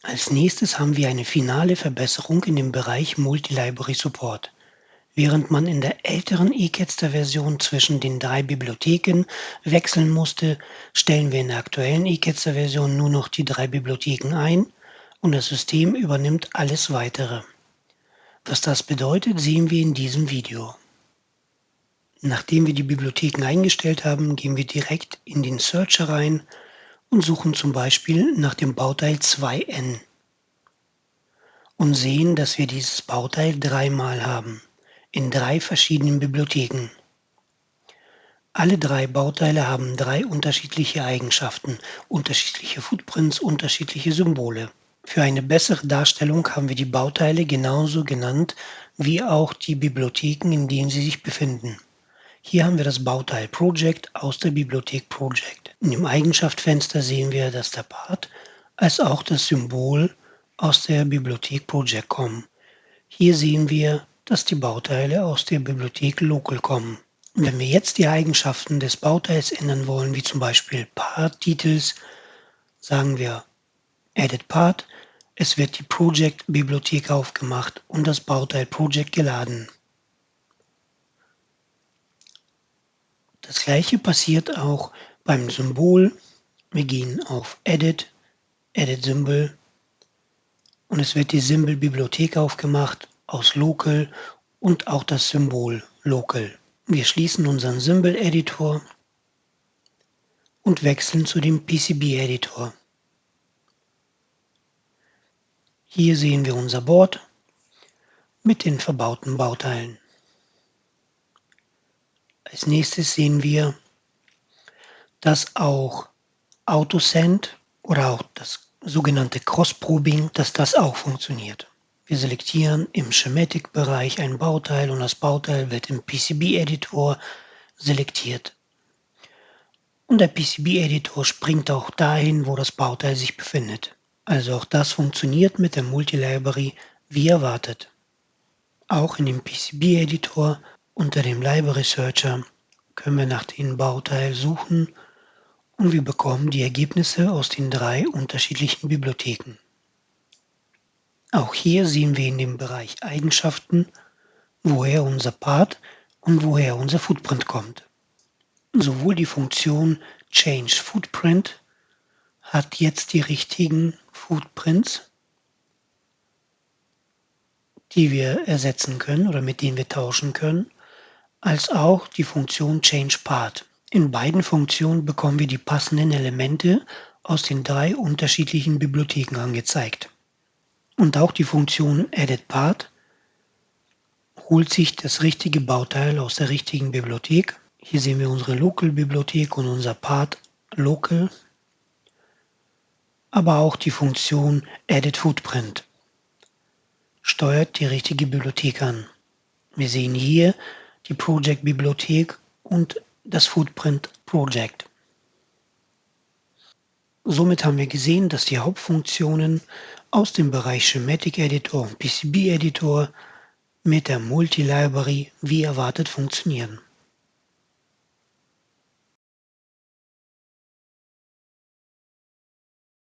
Als nächstes haben wir eine finale Verbesserung in dem Bereich Multi-Library Support. Während man in der älteren eCatster-Version zwischen den 3 Bibliotheken wechseln musste, stellen wir in der aktuellen eCatster-Version nur noch die 3 Bibliotheken ein und das System übernimmt alles Weitere. Was das bedeutet, sehen wir in diesem Video. Nachdem wir die Bibliotheken eingestellt haben, gehen wir direkt in den Searcher rein und suchen zum Beispiel nach dem Bauteil 2n und sehen, dass wir dieses Bauteil dreimal haben, in 3 verschiedenen Bibliotheken. Alle 3 Bauteile haben 3 unterschiedliche Eigenschaften, unterschiedliche Footprints, unterschiedliche Symbole. Für eine bessere Darstellung haben wir die Bauteile genauso genannt wie auch die Bibliotheken, in denen sie sich befinden. Hier haben wir das Bauteil Project aus der Bibliothek Project. In dem Eigenschaftsfenster sehen wir, dass der Part als auch das Symbol aus der Bibliothek Project kommen. Hier sehen wir, dass die Bauteile aus der Bibliothek Local kommen. Wenn wir jetzt die Eigenschaften des Bauteils ändern wollen, wie zum Beispiel Part-Details, sagen wir Edit Part, es wird die Project-Bibliothek aufgemacht und das Bauteil Project geladen. Das gleiche passiert auch beim Symbol. Wir gehen auf Edit, Edit Symbol und es wird die Symbol-Bibliothek aufgemacht aus Local und auch das Symbol Local. Wir schließen unseren Symbol-Editor und wechseln zu dem PCB-Editor. Hier sehen wir unser Board mit den verbauten Bauteilen. Als nächstes sehen wir, dass auch Autosend oder auch das sogenannte Cross-Probing, dass das auch funktioniert. Wir selektieren im Schematic-Bereich ein Bauteil und das Bauteil wird im PCB-Editor selektiert. Und der PCB-Editor springt auch dahin, wo das Bauteil sich befindet. Also auch das funktioniert mit der Multi-Library wie erwartet. Auch in dem PCB-Editor unter dem Library Searcher können wir nach dem Bauteil suchen und wir bekommen die Ergebnisse aus den 3 unterschiedlichen Bibliotheken. Auch hier sehen wir in dem Bereich Eigenschaften, woher unser Part und woher unser Footprint kommt. Sowohl die Funktion Change Footprint hat jetzt die richtigen Footprints, die wir ersetzen können oder mit denen wir tauschen können, als auch die Funktion Change Part. In beiden Funktionen bekommen wir die passenden Elemente aus den 3 unterschiedlichen Bibliotheken angezeigt. Und auch die Funktion Edit Part holt sich das richtige Bauteil aus der richtigen Bibliothek. Hier sehen wir unsere Local-Bibliothek und unser Part Local, aber auch die Funktion Edit Footprint steuert die richtige Bibliothek an. Wir sehen hier die Project-Bibliothek und das Footprint Project. Somit haben wir gesehen, dass die Hauptfunktionen aus dem Bereich Schematic Editor und PCB Editor mit der Multi-Library wie erwartet funktionieren.